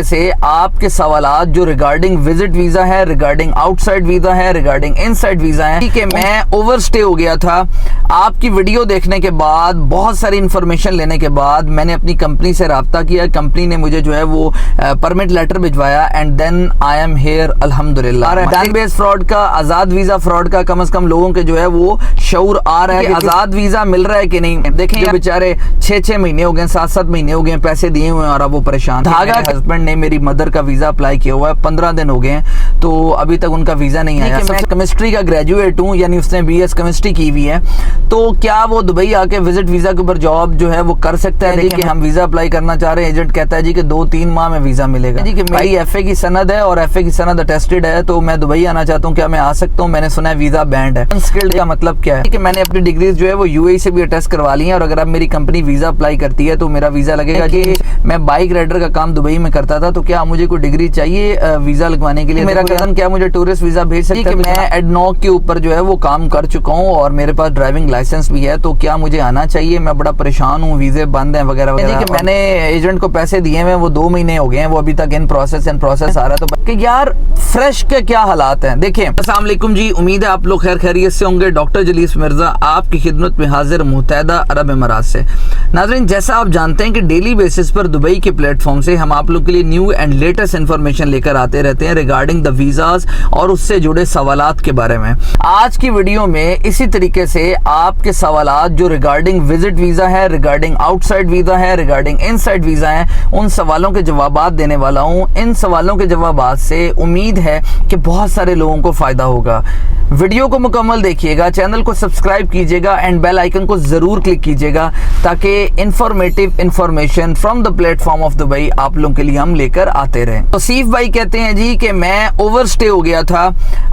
से आपके सवालात जो रिगार्डिंग विजिट वीजा है, रिगार्डिंग आउटसाइड वीजा है, रिगार्डिंग इनसाइड वीजा है कि मैं ओवरस्टे हो गया था। आपकी वीडियो देखने के बाद, बहुत सारी इंफॉर्मेशन लेने के बाद मैंने अपनी कंपनी से राब्ता किया। कंपनी ने मुझे जो है वो परमिट लेटर भिजवाया and then I am here अल्हम्दुलिल्लाह। डैन बेस फ्रॉड का, आजाद वीजा फ्रॉड का कम से कम लोगों के जो है वो शऊर आ रहा है कि आजाद वीजा मिल रहा है कि नहीं। देखें बेचारे 6-6 महीने हो गए, 7-7 महीने हो गए, पैसे दिए हुए हैं और अब वो परेशान। धागा हस्बैंड ने मेरी मदर का वीजा अप्लाई किया हुआ है, 15 दिन हो गए हैं, तो अभी तक उनका वीजा नहीं आया। मैं केमिस्ट्री का ग्रेजुएट हूँ, यानी उसने BS केमिस्ट्री की हुई है, तो क्या वो दुबई आके विजिट वीजा के ऊपर जॉब जो है वो कर सकता है? देखिए हम वीजा अप्लाई करना चाह रहे हैं, एजेंट कहता है जी कि 2-3 माह में वीजा मिलेगा जी कि मेरी FA की सनद है और FA की सनद अटेस्टेड है, तो मैं दुबई आना चाहता हूँ, क्या मैं आ सकता हूँ? मैंने सुना है वीजा बैंड है। अनस्किल्ड का मतलब क्या है कि मैंने अपनी डिग्रीज जो है वो UAE से भी अटेस्ट करवा ली है और अगर अब मेरी कंपनी वीजा अप्लाई करती है तो मेरा वीजा लगेगा जी। मैं बाइक राइडर का काम दुबई में करता था, तो क्या मुझे कोई डिग्री चाहिए वीजा लगवाने के लिए? मेरा कजन क्या मुझे टूरिस्ट वीजा भेज सकता है? मैं एडनॉक के ऊपर जो है वो काम कर चुका हूँ और मेरे पास ड्राइविंग लाइसेंस भी है, तो क्या मुझे आना चाहिए? मैं बड़ा परेशान हूँ, वीजे बंद हैं वगैरह वगैरह। मैंने एजेंट को पैसे दिए हैं, वो 2 महीने हो गए हैं, वो अभी तक इन प्रोसेस आ रहा है। तो कि यार फ्रेश के क्या हालात हैं देखें। अस्सलाम वालेकुम जी, उम्मीद है आप लोग खैर खैरियत से होंगे। डॉक्टर जलीस मिर्जा आपकी खिदमत में हाजिर मुत्तहदा अरब अमारात से। नाज़रीन, जैसा आप जानते हैं कि डेली बेसिस पर दुबई के प्लेटफॉर्म से हम आप लोग के लिए न्यू एंड लेटेस्ट इन्फॉर्मेशन लेकर आते रहते हैं रिगार्डिंग द वीज़ाज और उससे जुड़े सवालात के बारे में। आज की वीडियो में इसी तरीके से आपके सवालात जो रिगार्डिंग विजिट वीज़ा है, रिगार्डिंग आउटसाइड वीज़ा है, रिगार्डिंग इनसाइड वीज़ा है, उन सवालों के जवाबात देने वाला हूँ। इन सवालों के जवाबात से उम्मीद है कि बहुत सारे लोगों को फ़ायदा होगा। वीडियो को मुकम्मल देखिएगा, चैनल को सब्सक्राइब कीजिएगा एंड बेल आइकन को ज़रूर क्लिक कीजिएगा ताकि informative information from the platform of Dubai आप लोगों के लिए हम लेकर आते रहें। तो सीफ भाई कहते हैं जी कि मैं ओवरस्टे हो गया था।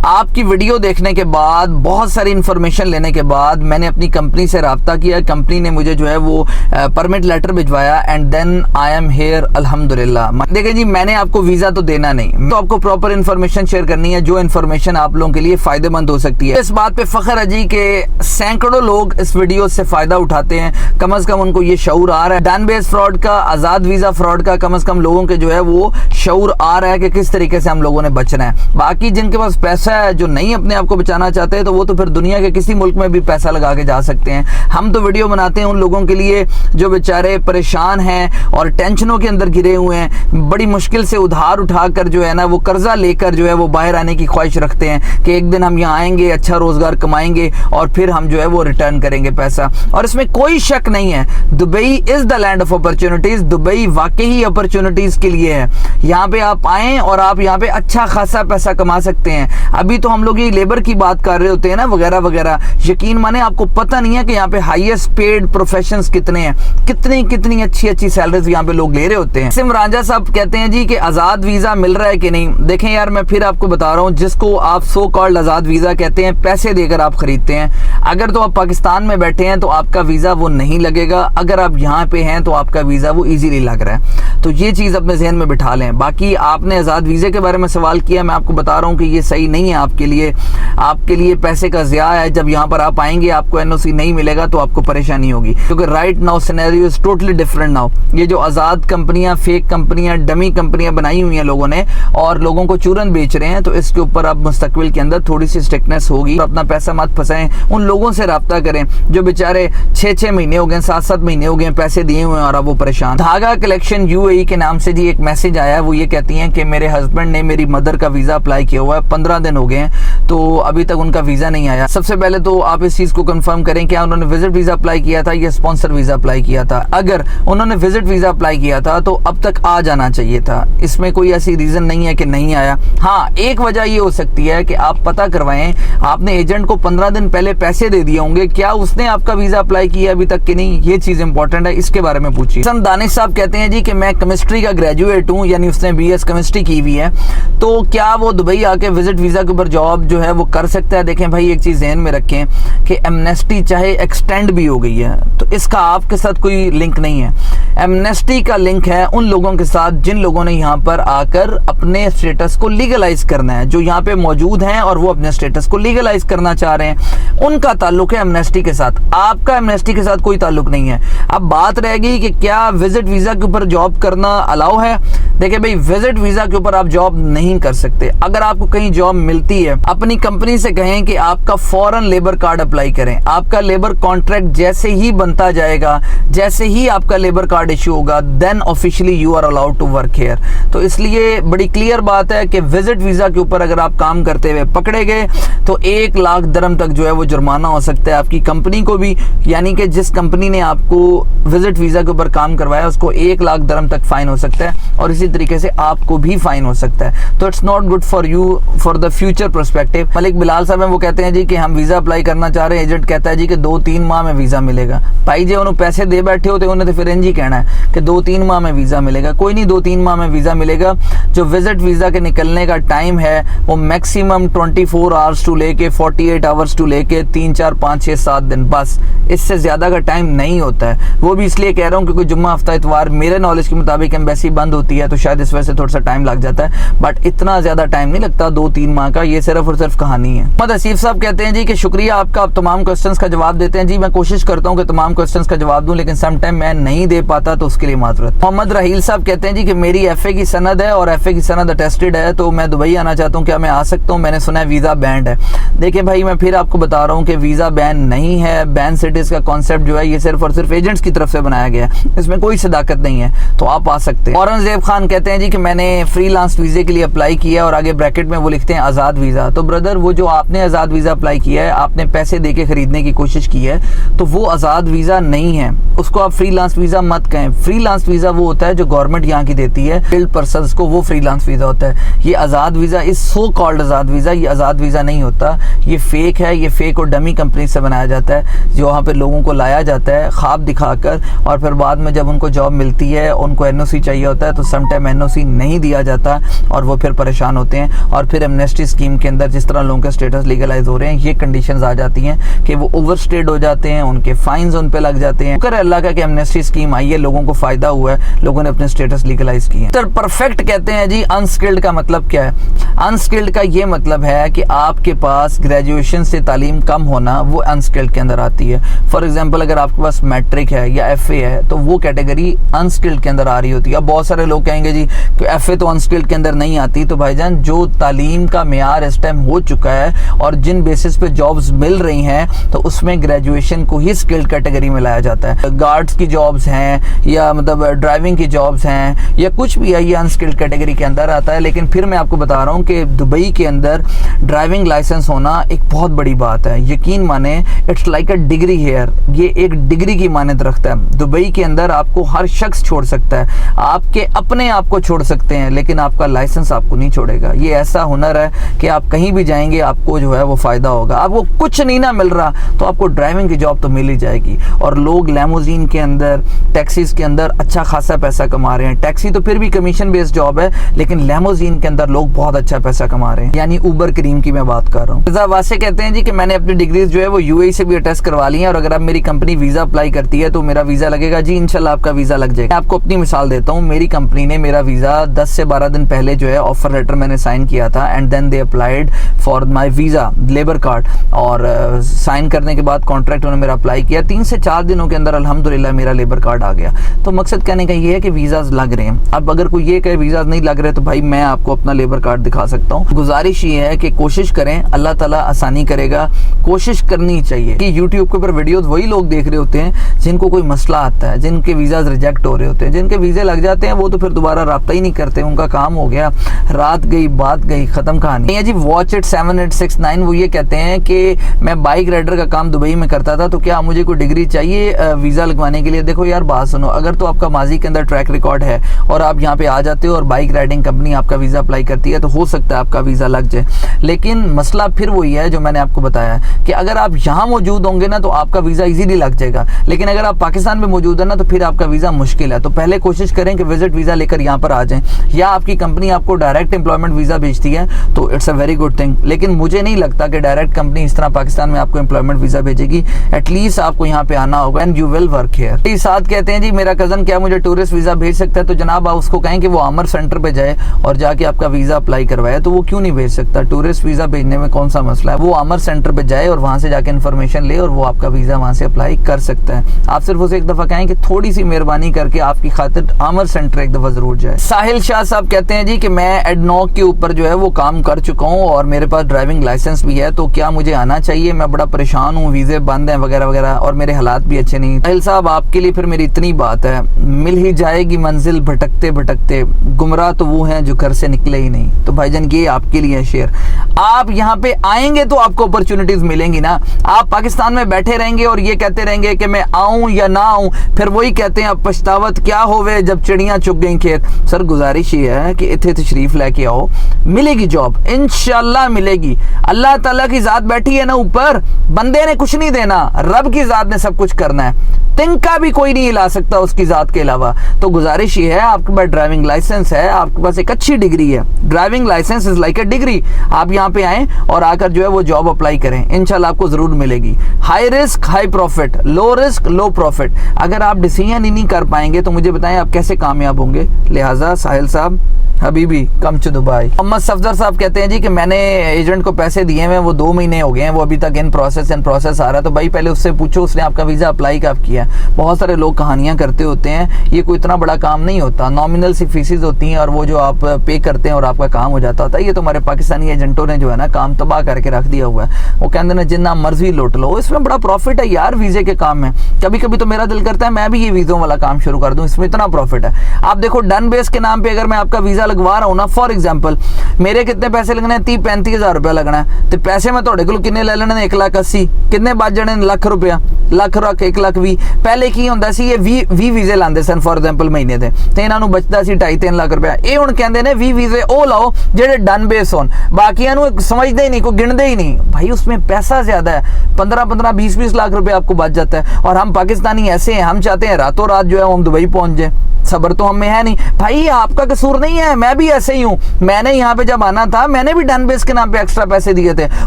आपकी वीडियो देखने के बाद, बहुत सारी इंफॉर्मेशन लेने के बाद मैंने अपनी कंपनी से राब्ता किया। कंपनी ने मुझे जो है वो परमिट लेटर भिजवाया and then I am here अल्हम्दुलिल्लाह। देखिए जी, मैंने आपको वीज़ा तो देना नहीं, तो आपको प्रॉपर इंफॉर्मेशन शेयर करनी है जो इंफॉर्मेशन आप लोगों के लिए फायदेमंद हो सकती है। इस बात पे फख्र है जी कि सैकड़ों लोग इस वीडियो से फायदा उठाते हैं, कम से कम उनको ये शऊर आ रहा है। डैन बेस फ्रॉड का, आजाद वीजा फ्रॉड का कम से कम लोगों के जो है वो शऊर आ रहा है कि किस तरीके से हम लोगों ने बचना है। बाकी जिनके पास पैसा है, जो नहीं अपने आप को बचाना चाहते हैं, तो वो तो फिर दुनिया के किसी मुल्क में भी पैसा लगा के जा सकते हैं। हम तो वीडियो बनाते हैं उन लोगों के लिए जो बेचारे परेशान हैं और टेंशनों के अंदर घिरे हुए हैं, बड़ी मुश्किल से उधार उठाकर जो है ना वो कर्जा लेकर जो है वो बाहर आने की ख्वाहिश रखते हैं कि एक दिन हम यहाँ आएंगे, अच्छा रोजगार कमाएंगे और फिर हम जो है वो रिटर्न करेंगे पैसा। और इसमें कोई शक नहीं है, Dubai is the land of opportunities. Dubai वाकई अपॉर्चुनिटीज के लिए है। यहाँ पे आप आएं और आप यहाँ पे अच्छा खासा पैसा कमा सकते हैं। अभी तो हम लोग ये लेबर की बात कर रहे होते हैं ना वगैरह वगैरह, यकीन माने आपको पता नहीं है कि यहाँ पे हाईएस्ट पेड प्रोफेशंस कितने हैं, कितनी अच्छी सैलरीज यहाँ पे लोग ले रहे होते हैं। सिम रांझा साहब कहते हैं जी कि आजाद वीजा मिल रहा है कि नहीं। देखें यार, मैं फिर आपको बता रहा हूँ, जिसको आप सो कॉल्ड आजाद वीजा कहते हैं, पैसे देकर आप खरीदते हैं। अगर तो आप पाकिस्तान में बैठे हैं तो आपका वीजा वो नहीं लगेगा, अगर आप यहाँ पे हैं तो आपका वीजा वो इजीली लग रहा है। तो ये चीज अपने जहन में बिठा लें। बाकी आपने आजाद वीजे के बारे में सवाल किया, मैं आपको बता रहा हूँ कि ये सही नहीं है आपके लिए पैसे का ज़िया है। जब यहाँ पर आप आएंगे आपको NOC नहीं मिलेगा तो आपको परेशानी होगी, क्योंकि right now scenario is totally different now. ये जो आजाद कंपनियां, फेक कंपनियां, डमी कंपनियां बनाई हुई हैं लोगों ने और लोगों को चूरन बेच रहे हैं, तो इसके ऊपर अब मुस्तकबिल के अंदर थोड़ी सी स्ट्रिक्टनेस होगी। अपना पैसा मत फंसाएं, उन लोगों से राब्ता करें जो बेचारे 6-6 महीने हो गए, 7-7 महीने हो गए, पैसे दिए हुए हैं और अब वो परेशान। धागा कलेक्शन UAE के नाम से जी एक मैसेज आया है, वो ये कहती हैं कि मेरे हस्बैंड ने मेरी मदर का वीजा अप्लाई किया हुआ है, 15 दिन हो गए हैं, तो अभी तक उनका वीजा नहीं आया। सबसे पहले तो आप इस चीज को कंफर्म करें, क्या उन्होंने विजिट वीजा अप्लाई किया था या स्पॉन्सर वीजा अप्लाई किया था। अगर उन्होंने विजिट वीजा अप्लाई किया था तो अब तक आ जाना चाहिए था, इसमें कोई ऐसी रीजन नहीं है कि नहीं आया। हाँ, एक वजह ये हो सकती है कि आप पता करवाएं, आपने एजेंट को 15 दिन पहले पैसे दे दिए होंगे, क्या उसने आपका वीजा अप्लाई किया अभी तक कि नहीं, ये चीज इंपॉर्टेंट है, इसके बारे में पूछिए। दानिश साहब कहते हैं जी कि मैं केमिस्ट्री का ग्रेजुएट हूँ, यानी उसने BS केमिस्ट्री की हुई है, तो क्या वो दुबई आके विजिट वीजा के ऊपर जॉब जो है वो कर सकता है। देखें भाई, एक चीज ध्यान में रखें कि एमनेस्टी चाहे एक्सटेंड भी हो गई है तो इसका आपके साथ कोई लिंक नहीं है। एमनेस्टी का लिंक है उन लोगों के साथ जिन लोगों ने यहाँ पर आकर अपने स्टेटस को लीगलाइज करना है, जो यहाँ पे मौजूद हैं और वो अपने स्टेटस को लीगलाइज करना चाह रहे हैं, उनका ताल्लुक है एमनेस्टी के साथ। आपका एमनेस्टी के साथ कोई ताल्लुक नहीं है। अब बात रहेगी कि क्या विजिट वीजा के ऊपर जॉब करना अलाउ है। देखिए भाई, विजिट वीजा के ऊपर आप जॉब नहीं कर सकते। अगर आपको कहीं जॉब मिलती है, अपनी कंपनी से कहें कि आपका फौरन लेबर कार्ड अप्लाई करें। आपका लेबर कॉन्ट्रैक्ट जैसे ही बनता जाएगा, जैसे ही आपका लेबर कार्ड इश्यू होगा, then officially you are allowed to work here. तो इसलिए बड़ी क्लियर बात है कि विजिट वीजा के ऊपर अगर आप काम करते हुए पकड़े गए तो 1 लाख दिरहम तक जो है वो जुर्माना हो सकता है आपकी कंपनी को भी, यानी कि जिस कंपनी ने आपको विजिट वीजा के ऊपर काम करवाया उसको 1 लाख दिरहम तक फाइन हो सकता है, और इसी तरीके से आपको भी फाइन हो सकता है। तो it's not good for you for the future perspective. Malik Bilal साहब हैं, वो कहते हैं जी कि हम वीजा अप्लाई करना चाह रहे हैं, एजेंट कहता है जी कि 2-3 माह में वीजा मिलेगा। भाई जी उन्होंने पैसे दे बैठे होते, उन्हें तो फिर इंज ही कहना है कि 2-3 माह में वीजा मिलेगा। कोई नहीं, 2-3 माह में वीजा मिलेगा। जो विजिट वीजा के निकलने का टाइम है वो मैक्सिमम 24 आवर्स टू लेके 48 आवर्स टू लेके 3, 4, 5, 6, 7 दिन, बस इससे ज्यादा का टाइम नहीं होता है। वो भी इसलिए कह रहा हूँ क्योंकि जुम्मा, हफ्ता, इतवार मेरे नॉलेज के मुताबिक एम्बेसी बंद होती है, तो शायद इस वजह से थोड़ा सा टाइम लग जाता है, बट इतना ज्यादा टाइम नहीं लगता 2-3 माह का। ये सिर्फ और सिर्फ कहानी है। मोहम्मद हसीफ साहब कहते हैं जी कि शुक्रिया आपका, आप तमाम क्वेश्चंस का जवाब देते हैं। जी मैं कोशिश करता हूँ कि तमाम क्वेश्चंस का जवाब दूं, लेकिन सम टाइम मैं नहीं दे पाता, तो उसके लिए माजरत। मोहम्मद रहील साहब कहते हैं जी कि मेरी एफए की सनद है और एफए की सनद अटेस्टेड है, तो मैं दुबई आना चाहता हूँ, क्या मैं आ सकता हूँ? मैंने सुना है वीजा बैंड है। देखिए भाई, मैं फिर आपको बता रहा हूँ कि वीजा बैन नहीं है। बैन सिटीज का कॉन्सेप्ट जो है ये सिर्फ और सिर्फ एजेंट्स की तरफ से बनाया गया है, इसमें कोई सदाकत नहीं है, तो आप आ सकते हैं। औरंगजेब खान कहते हैं जी कि मैंने फ्रीलांस वीजे के लिए अप्लाई किया, और आगे ब्रैकेट में वो लिखते हैं आज़ाद वीज़ा। तो ब्रदर, वो जो आपने आज़ाद वीज़ा अप्लाई किया है, आपने पैसे दे के खरीदने की कोशिश की है, तो वो आज़ाद वीज़ा नहीं है, उसको आप फ्रीलांस वीज़ा मत कहें। फ्रीलांस वीज़ा वो होता है जो गवर्नमेंट यहाँ की देती है स्किल्ड पर्सन्स को, वो फ्रीलांस वीज़ा होता है। ये आज़ाद वीज़ा, इस सो कॉल्ड आज़ाद वीज़ा, ये आज़ाद वीज़ा नहीं होता, ये फेक है। ये फेक और डमी कंपनी से बनाया जाता है, जो वहाँ पे लोगों को लाया जाता है ख्वाब दिखाकर, और फिर बाद में जब उनको जॉब मिलती है, उनको एनओसी चाहिए होता है, तो समटाइम एनओसी नहीं दिया जाता और वो फिर परेशान होते हैं। और फिर एमनेस्टी स्कीम के अंदर जिस तरह लोगों के स्टेटस लीगलाइज हो रहे हैं, ये कंडीशंस आ जाती हैं कि वो ओवरस्टेड हो जाते हैं, उनके फाइन्स उन पे लग जाते हैं। शुक्र है अल्लाह का कि एमनेस्टी स्कीम आई है, लोगों को फायदा हुआ है, लोगों ने अपने स्टेटस लीगलाइज किए। तो परफेक्ट कहते हैं जी अनस्किल्ड का मतलब क्या है? अनस्किल्ड का ये मतलब है कि आपके पास ग्रेजुएशन से तालीम कम होना, वो अनस्किल्ड के अंदर आती है। फॉर एग्जाम्पल, अगर आपके पास मैट्रिक है या एफए है, तो वो कैटेगरी अनस्किल्ड के अंदर आ रही होती है। अब बहुत सारे लोग कहेंगे जी कि एफए तो अनस्किल्ड के अंदर नहीं आती, तो भाईजान जो तालीम का मेयार इस टाइम हो चुका है और जिन बेसिस पे जॉब्स मिल रही हैं, तो उसमें ग्रेजुएशन को ही स्किल्ड कैटेगरी में लाया जाता है। गार्ड्स की जॉब्स हैं या मतलब ड्राइविंग की जॉब्स हैं या कुछ भी है, ये अनस्किल्ड कैटेगरी के अंदर आता है। लेकिन फिर मैं आपको बता रहा हूँ कि दुबई के अंदर ड्राइविंग लाइसेंस होना एक बहुत बड़ी बात है। यकीन माने, it's like a degree here, ये एक डिग्री की मान्यता रखता है। दुबई के अंदर आपको हर शख्स छोड़ सकता है, आपके अपने आप को छोड़ सकते हैं, लेकिन आपका लाइसेंस आपको नहीं छोड़ेगा। ये ऐसा हुनर है कि आप कहीं भी जाएंगे आपको जो है वो फायदा होगा। आपको कुछ नहीं ना मिल रहा तो आपको ड्राइविंग की जॉब तो मिल ही जाएगी। और लोग लैमोजीन के अंदर, टैक्सीज के अंदर अच्छा खासा पैसा कमा रहे हैं। टैक्सी तो फिर भी कमीशन बेस्ड जॉब है, लेकिन लैमोजीन के अंदर लोग बहुत अच्छा पैसा कमा रहे हैं, यानी उबर करीम की मैं बात कर रहा हूँ। वासे कहते हैं जी कि मैंने अपनी डिग्रीज जो है वो यूएई से भी अटेस्ट करवा ली है, और अगर अब मेरी कंपनी वीजा अप्लाई करती है तो मेरा वीजा लगेगा। जी इंशाल्लाह आपका वीजा लग जाएगा। आपको अपनी मिसाल देता हूँ, मेरी कंपनी ने मेरा वीजा 10 से 12 दिन पहले जो है ऑफर लेटर मैंने साइन किया था, and then they applied for my visa labour card, और साइन करने के बाद कॉन्ट्रैक्ट उन्होंने मेरा अप्लाई किया। 3 से 4 दिनों के अंदर अल्हम्दुलिल्लाह मेरा लेबर कार्ड आ गया। तो मकसद कहने का ये है कि वीजाज लग रहे हैं। अब अगर कोई ये कहे वीजाज नहीं लग रहे, तो भाई मैं आपको अपना लेबर कार्ड दिखा सकता हूँ। गुजारिश ये है कि कोशिश करें, अल्लाह ताला आसानी करेगा, कोशिश करनी चाहिए। कि यूट्यूब के ऊपर वीडियोस वही लोग देख रहे होते हैं जिनको कोई मसला आता है, जिनके वीजाज रिजेक्ट हो रहे होते हैं। जिनके वीजे लग जाते हैं वो तो फिर दोबारा राब्ता ही नहीं करते, उनका काम हो गया, रात गई बात गई, खत्म कहानी है जी। वॉच इट 7869 वो ये कहते हैं कि मैं बाइक राइडर का काम दुबई में करता था, तो क्या मुझे कोई डिग्री चाहिए वीजा लगवाने के लिए? देखो यार बात सुनो, अगर तो आपका माजी के अंदर ट्रैक रिकॉर्ड है और आप यहाँ पे आ जाते हो और बाइक राइडिंग कंपनी आपका वीजा अप्लाई करती है, तो हो सकता है आपका वीजा लग जाए। लेकिन मसला फिर वही है जो मैंने आपको बताया कि अगर आप यहाँ मौजूद होंगे ना तो आपका वीजा इजीली लग जाएगा, लेकिन अगर आप पाकिस्तान में मौजूद है ना तो फिर आपका वीजा मुश्किल है। तो पहले कोशिश करें कि विजिट वीजा लेकर यहाँ पर आ जाएं, या आपकी कंपनी आपको डायरेक्ट एम्प्लॉयमेंट वीजा भेजती है तो it's a very good thing. लेकिन मुझे नहीं लगता कि डायरेक्ट कंपनी इस तरह पाकिस्तान में आपको एम्प्लॉयमेंट वीजा भेजेगी। एटलीस्ट आपको यहाँ पे आना होगा and you will work here. साथ कहते हैं जी मेरा कजन क्या मुझे टूरिस्ट वीजा भेज सकता है? तो जनाब आप उसको कहें कि वो आमर सेंटर पे जाए और जाके आपका वीजा अप्लाई करवाए। तो वो क्यों नहीं भेज सकता? टूरिस्ट वीजा भेजने में कौन सा मसला है? वो आमर सेंटर पे जाए और वहां से जाके इन्फॉर्मेशन ले और वो आपका वीजा वहां से अप्लाई कर सकता है। आप सिर्फ उसे एक दफा कहें कि थोड़ी सी मेहरबानी करके आपकी खातिर आमर सेंटर सेक्टर एक दफ़ा ज़रूर जाए। साहिल शाह साहब कहते हैं जी कि मैं एडनॉक के ऊपर जो है वो काम कर चुका हूँ और मेरे पास ड्राइविंग लाइसेंस भी है, तो क्या मुझे आना चाहिए? मैं बड़ा परेशान हूँ, वीज़े बंद हैं वगैरह वगैरह और मेरे हालात भी अच्छे नहीं। साहिल साहब आपके लिए फिर मेरी इतनी बात है, मिल ही जाएगी मंजिल भटकते भटकते, गुमराह तो वो हैं जो घर से निकले ही नहीं। तो भाईजान ये आपके लिए शेयर, आप यहाँ पे आएंगे तो आपको अपॉर्चुनिटीज मिलेंगी ना। आप पाकिस्तान में बैठे रहेंगे और ये कहते रहेंगे कि मैं आऊं या ना आऊं, फिर वही कहते हैं अब पछतावत क्या होवे जब चिड़ियां चुग गई खेत। सर गुजारिश ये है कि इथे तशरीफ लेके आओ, मिलेगी जॉब, इंशाल्लाह मिलेगी। अल्लाह ताला की जात बैठी है ना ऊपर, बंदे ने कुछ नहीं देना, रब की जात ने सब कुछ करना है, तिनका भी कोई नहीं हिला सकता उसकी जात के अलावा। तो गुजारिश ये है, आपके पास ड्राइविंग लाइसेंस है, आपके पास एक अच्छी डिग्री है, driving licence is like a degree, आप यहाँ पे आएं और आकर जो है वो जॉब अप्लाई करें, इंशाल्लाह आपको जरूर मिलेगी। High risk high profit, low risk low profit. अगर आप डिसीजन ही नहीं कर पाएंगे तो मुझे बताएं आप कैसे कामयाब होंगे। लिहाजा साहिल साहब हबीबी come to Dubai. Mohammad Safdar साहब कहते हैं जी कि मैंने एजेंट को पैसे दिए हैं, वो 2 महीने हो गए हैं, वो अभी तक इन प्रोसेस आ रहा है। तो भाई पहले उससे पूछो उसने आपका वीज़ा अप्लाई कब किया है। बहुत सारे लोग कहानियां करते होते हैं, ये कोई इतना बड़ा काम नहीं होता, नॉमिनल सी फीसेज होती हैं और वो जो आप पे करते हैं और आपका काम हो जाता होता है। ये तो हमारे पाकिस्तानी एजेंटों ने जो है ना काम तबाह करके रख दिया हुआ है। वो कहते हैं जितना मर्जी लूट लो, इसमें बड़ा प्रॉफिट है यार वीज़े के काम में। कभी कभी तो मेरा दिल करता है मैं भी ये वीज़ों वाला काम शुरू कर दूँ, इसमें इतना प्रॉफिट है। आप देखो डन बेस के नाम पर अगर मैं आपका वीज़ा लगवा रहा हूँ ना, फॉर एग्जाम्पल मेरे कितने पैसे लगने हैं, 30-35 हज़ार रुपया लगना है, तो पैसे मैं थोड़े को किन्ने ले लेने, 1,80,000 किन्ने बच जाने, लाख रुपया, लाख 1,20,000। पहले की ਹੁੰਦਾ ਸੀ ਇਹ 20 ਵੀਜ਼ੇ ਲਾਉਂਦੇ ਸਨ ਫॉर ਐਗਜ਼ਾਮਪਲ ਮਹੀਨੇ ਦੇ, ਤੇ ਇਹਨਾਂ ਨੂੰ ਬਚਦਾ ਸੀ 2.5-3 ਲੱਖ ਰੁਪਇਆ। ਇਹ ਹੁਣ ਕਹਿੰਦੇ ਨੇ 20 ਵੀਜ਼ੇ ਉਹ ਲਾਓ ਜਿਹੜੇ डन बेस होन, बाकियां ਨੂੰ समझते ही नहीं, कोई गिनते ही नहीं। भाई उसमें पैसा ज्यादा है, 15-15 20-20 लाख रुपया आपको बच जाता है। और हम पाकिस्तानी ऐसे हैं, हम चाहते हैं रातों रात जो है हम दुबई पहुंच जाए, सब्र तो हमें है नहीं। भाई आपका कसूर नहीं है, मैं भी ऐसे ही हूँ। मैंने यहाँ पे जब आना था मैंने भी डन बेस के नाम पे एक्स्ट्रा पैसे दिए थे।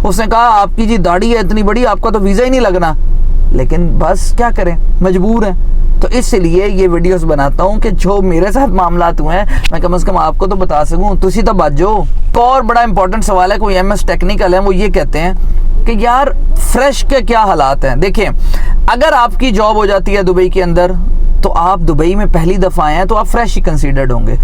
उसने कहा आपकी जी दाढ़ी है इतनी बड़ी, आपका तो वीज़ा ही नहीं लगना, लेकिन बस क्या करें, मजबूर हैं। तो इसलिए ये वीडियोस बनाता हूँ कि जो मेरे साथ मामलात हुए हैं मैं कम से कम आपको तो बता सकूँ, तुसी तो बाजो। और बड़ा इंपॉर्टेंट सवाल है, कोई MS टेक्निकल है, वो ये कहते हैं कि यार फ्रेश के क्या हालात हैं। देखिए अगर आपकी जॉब हो जाती है दुबई के अंदर तो आप दुबई में पहली दफ़ा आए हैं तो आप फ्रेश ही कंसीडर्ड होंगे।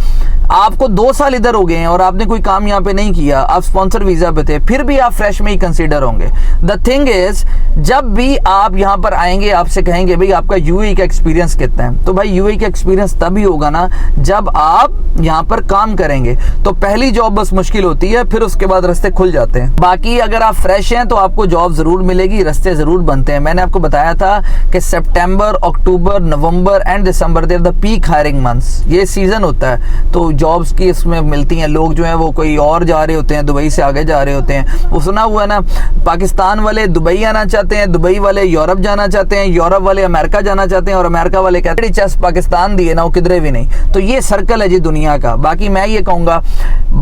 आपको 2 साल इधर हो गए हैं और आपने कोई काम यहाँ पे नहीं किया, आप स्पॉन्सर वीज़ा पे थे, फिर भी आप फ्रेश में ही कंसीडर होंगे। द थिंग इज जब भी आप यहाँ पर आएंगे आपसे कहेंगे भाई आपका UAE का एक्सपीरियंस कितना है, तो भाई UAE का एक्सपीरियंस तभी होगा ना जब आप यहाँ पर काम करेंगे। तो पहली जॉब बस मुश्किल होती है, फिर उसके बाद रास्ते खुल जाते हैं। बाकी अगर आप फ्रेश हैं तो आपको जॉब ज़रूर मिलेगी, रास्ते ज़रूर बनते हैं। मैंने आपको बताया था कि September, October, November and December they're the peak hiring months, ये सीज़न होता है तो जॉब्स की इसमें मिलती हैं। लोग जो हैं वो कोई और जा रहे होते हैं, दुबई से आगे जा रहे होते हैं। वो सुना हुआ है ना, पाकिस्तान वाले दुबई आना चाहते हैं, दुबई वाले यूरोप जाना चाहते हैं, यूरोप वाले अमेरिका जाना चाहते हैं और अमेरिका वाले कहते हैं चेस्ट पाकिस्तान दिए ना वो किधरे भी नहीं। तो ये सर्कल है जी दुनिया का। बाकी मैं ये कहूँगा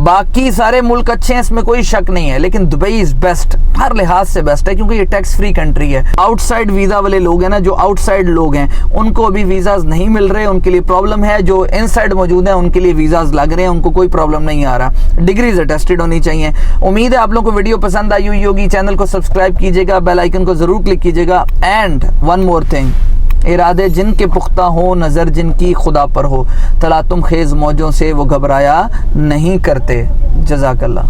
बाकी सारे मुल्क अच्छे हैं, इसमें कोई शक नहीं है, लेकिन दुबई इज बेस्ट, हर लिहाज से बेस्ट है क्योंकि ये टैक्स फ्री कंट्री है। आउटसाइड वीज़ा वाले लोग हैं ना, जो आउटसाइड लोग हैं उनको अभी वीज़ाज नहीं मिल रहे, उनके लिए प्रॉब्लम है। जो इनसाइड मौजूद है उनके लिए वीज़ाज लग रहे हैं, उनको कोई प्रॉब्लम नहीं आ रहा। डिग्रीज अटेस्टेड होनी चाहिए। उम्मीद है आप लोगों को वीडियो पसंद आई हुई होगी। चैनल को सब्सक्राइब कीजिएगा, बेल आइकन को जरूर क्लिक कीजिएगा। एंड वन मोर थिंग, इरादे जिनके पुख्ता हो, नज़र जिनकी खुदा पर हो, तलातुम खेज मौजों से वो घबराया नहीं करते। जज़ाकल्लाह।